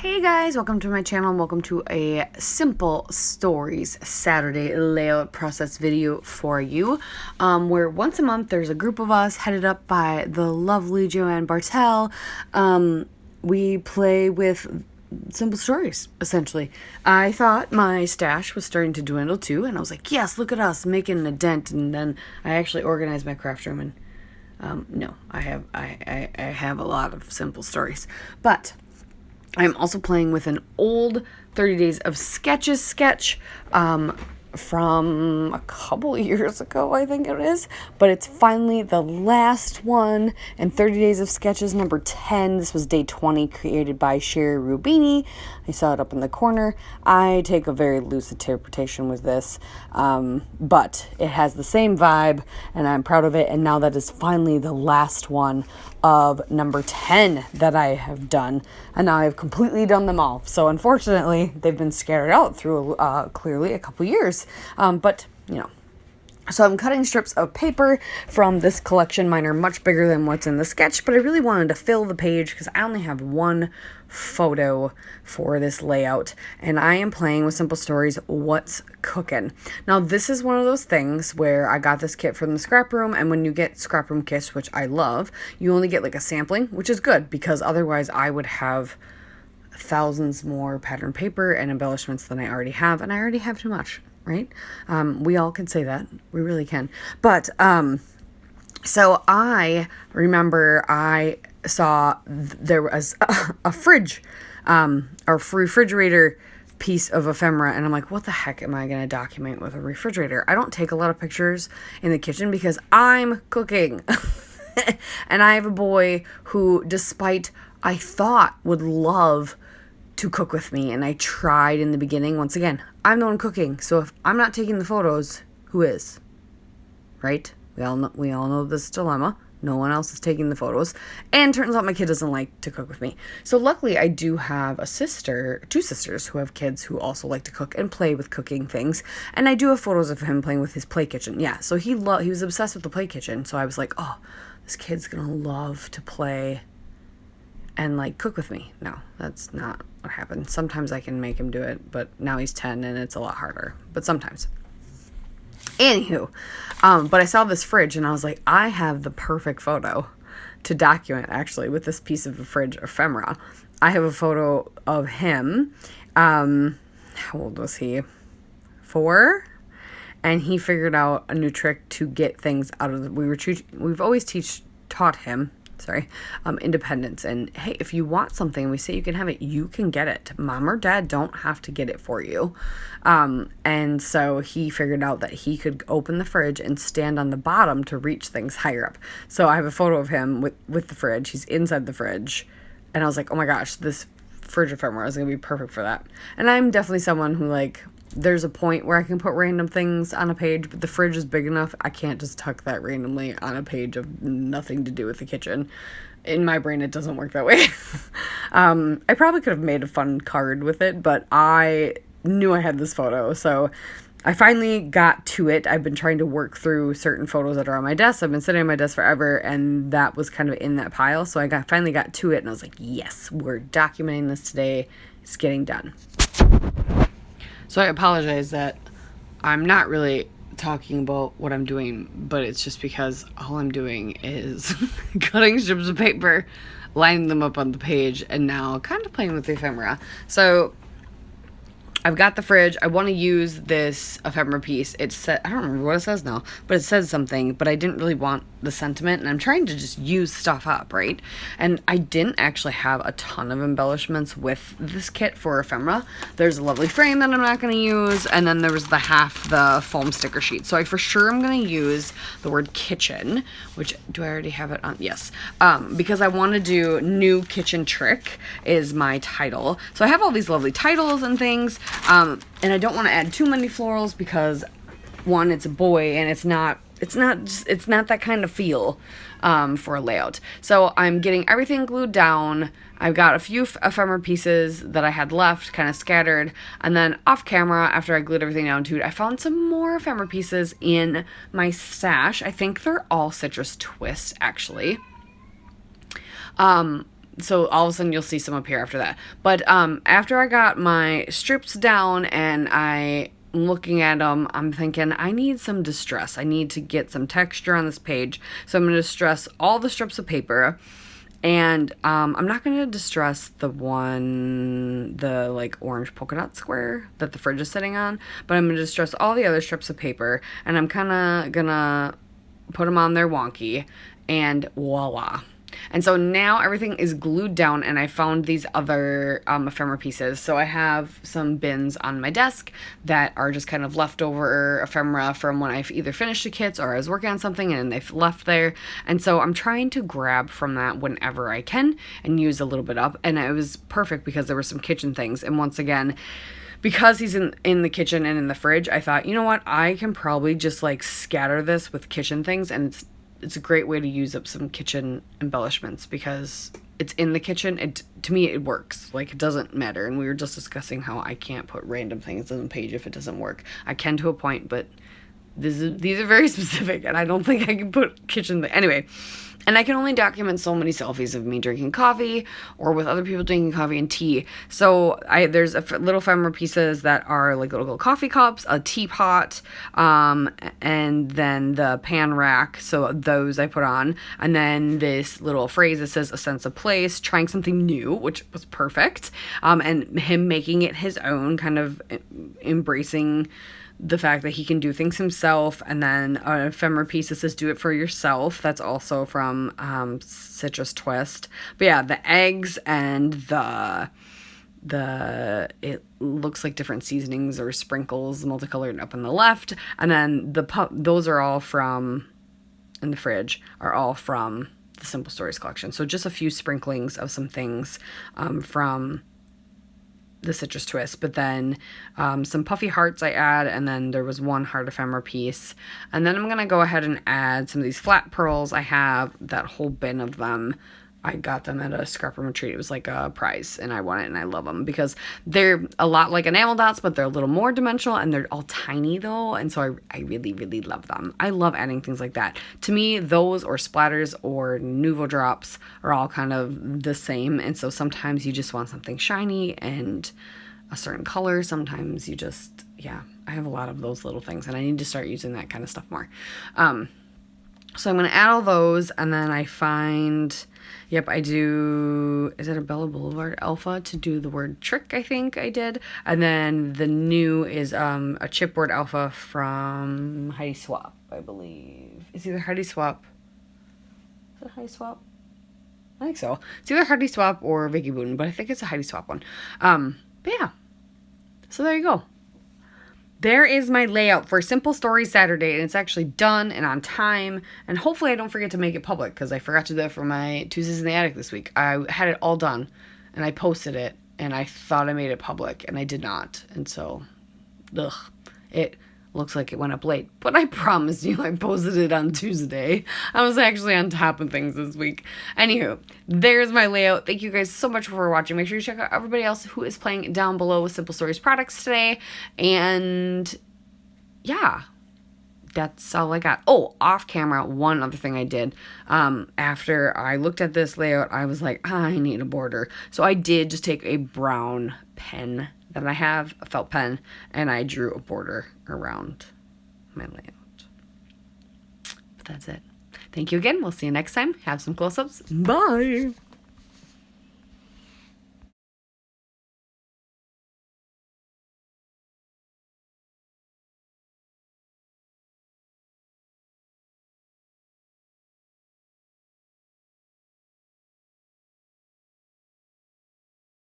Hey guys, welcome to my channel and welcome to a Simple Stories Saturday layout process video for you, where once a month there's a group of us headed up by the lovely Joanne Bartel. We play with simple stories, essentially. I thought my stash was starting to dwindle too, and I was like, yes, look at us making a dent. And then I actually organized my craft room, and no, I have a lot of simple stories, but I'm also playing with an old 30 Days of Sketches sketch from a couple years ago, I think it is. But it's finally the last one in 30 Days of Sketches number 10. This was day 20, created by Sherry Rubini. I saw it up in the corner. I take a very loose interpretation with this, but it has the same vibe, and I'm proud of it. And now that is finally the last one of number 10 that I have done, and now I've completely done them all. So unfortunately, they've been scattered out through clearly a couple years, but you know. So I'm cutting strips of paper from this collection. Mine are much bigger than what's in the sketch, but I really wanted to fill the page because I only have one photo for this layout, and I am playing with Simple Stories What's Cooking. Now this is one of those things where I got this kit from the scrap room, and when you get scrap room kits, which I love, you only get like a sampling, which is good because otherwise I would have thousands more pattern paper and embellishments than I already have, and I already have too much, right? We all can say that. We really can. But so I remember I saw there was a fridge or refrigerator piece of ephemera, and I'm like, what the heck am I going to document with a refrigerator? I don't take a lot of pictures in the kitchen because I'm cooking. And I have a boy who, despite I thought would love to cook with me, and I tried in the beginning. Once again, I'm the one cooking, so if I'm not taking the photos, who is? Right? We all know this dilemma. No one else is taking the photos, and turns out my kid doesn't like to cook with me. So luckily, I do have two sisters who have kids who also like to cook and play with cooking things, and I do have photos of him playing with his play kitchen. Yeah, so he was obsessed with the play kitchen. So I was like, oh, this kid's gonna love to play and like cook with me. No, that's not what happened. Sometimes I can make him do it, but now he's 10 and it's a lot harder, but sometimes. Anywho, but I saw this fridge and I was like, I have the perfect photo to document actually with this piece of a fridge ephemera. I have a photo of him. How old was he? 4? And he figured out a new trick to get things out of we've always taught him independence. And hey, if you want something, we say you can have it, you can get it. Mom or dad don't have to get it for you. And so he figured out that he could open the fridge and stand on the bottom to reach things higher up. So I have a photo of him with the fridge. He's inside the fridge. And I was like, oh my gosh, this fridge ephemera is going to be perfect for that. And I'm definitely someone who, like, there's a point where I can put random things on a page, but the fridge is big enough, I can't just tuck that randomly on a page of nothing to do with the kitchen. In my brain, it doesn't work that way. I probably could have made a fun card with it, but I knew I had this photo, so I finally got to it. I've been trying to work through certain photos that are on my desk. I've been sitting on my desk forever, and that was kind of in that pile, so I finally got to it, and I was like, yes, we're documenting this today. It's getting done. So I apologize that I'm not really talking about what I'm doing, but it's just because all I'm doing is cutting strips of paper, lining them up on the page, and now kind of playing with the ephemera. So I've got the fridge. I want to use this ephemera piece. I don't remember what it says now, but it says something, but I didn't really want the sentiment, and I'm trying to just use stuff up, right? And I didn't actually have a ton of embellishments with this kit for ephemera. There's a lovely frame that I'm not going to use, and then there was the foam sticker sheet. So I for sure am going to use the word kitchen, which, do I already have it on? Yes. Because I want to do new kitchen trick is my title. So I have all these lovely titles and things, and I don't want to add too many florals because, one, it's a boy, and it's not that kind of feel for a layout. So I'm getting everything glued down. I've got a few ephemera pieces that I had left kind of scattered, and then off camera, after I glued everything down to it, I found some more ephemera pieces in my stash. I think they're all Citrus Twist, actually. So all of a sudden you'll see some up here after that. But after I got my strips down and I looking at them, I'm thinking I need some distress. I need to get some texture on this page. So I'm going to distress all the strips of paper. And I'm not going to distress the like orange polka dot square that the fridge is sitting on, but I'm going to distress all the other strips of paper, and I'm kind of going to put them on there wonky, and voila. And so now everything is glued down, and I found these other ephemera pieces. So I have some bins on my desk that are just kind of leftover ephemera from when I've either finished the kits or I was working on something and they've left there. And so I'm trying to grab from that whenever I can and use a little bit up. And it was perfect because there were some kitchen things. And once again, because he's in the kitchen and in the fridge, I thought, you know what, I can probably just like scatter this with kitchen things, and it's a great way to use up some kitchen embellishments because it's in the kitchen. To me, it works. Like, it doesn't matter. And we were just discussing how I can't put random things on the page if it doesn't work. I can to a point, but these are very specific, and I don't think I can put kitchen anyway. And I can only document so many selfies of me drinking coffee or with other people drinking coffee and tea. So there's little ephemera pieces that are like little coffee cups, a teapot, and then the pan rack. So those I put on. And then this little phrase that says a sense of place, trying something new, which was perfect. And him making it his own, kind of embracing the fact that he can do things himself. And then an ephemera piece that says do it for yourself. That's also from Citrus Twist. But yeah, the eggs and it looks like different seasonings or sprinkles multicolored up on the left. And then those are all from, in the fridge, are all from the Simple Stories collection. So just a few sprinklings of some things from the Citrus Twist, but then some puffy hearts I add, and then there was one heart ephemera piece. And then I'm going to go ahead and add some of these flat pearls. I have that whole bin of them. I got them at a scrap room retreat. It was like a prize, and I want it, and I love them because they're a lot like enamel dots, but they're a little more dimensional, and they're all tiny though, and so I really, really love them. I love adding things like that. To me, those or splatters or Nuvo drops are all kind of the same, and so sometimes you just want something shiny and a certain color. Sometimes you just, I have a lot of those little things, and I need to start using that kind of stuff more. So I'm going to add all those, and then I find, I do, is it a Bella Boulevard Alpha to do the word trick, I think I did. And then the new is a chipboard alpha from Heidi Swap, I believe. It's either Heidi Swap. Is it Heidi Swap? I think so. It's either Heidi Swap or Vicky Booten, but I think it's a Heidi Swap one. But yeah. So there you go. There is my layout for Simple Stories Saturday, and it's actually done and on time, and hopefully I don't forget to make it public, because I forgot to do that for my Tuesdays in the Attic this week. I had it all done, and I posted it, and I thought I made it public, and I did not, and so, it looks like it went up late, but I promise you I posted it on Tuesday. I was actually on top of things this week. Anywho, there's my layout. Thank you guys so much for watching. Make sure you check out everybody else who is playing down below with Simple Stories products today. And yeah, that's all I got. Oh, off camera, one other thing I did. After I looked at this layout, I was like, I need a border. So I did just take a brown pen that I have, a felt pen, and I drew a border around my layout. But that's it. Thank you again. We'll see you next time. Have some close-ups. Bye.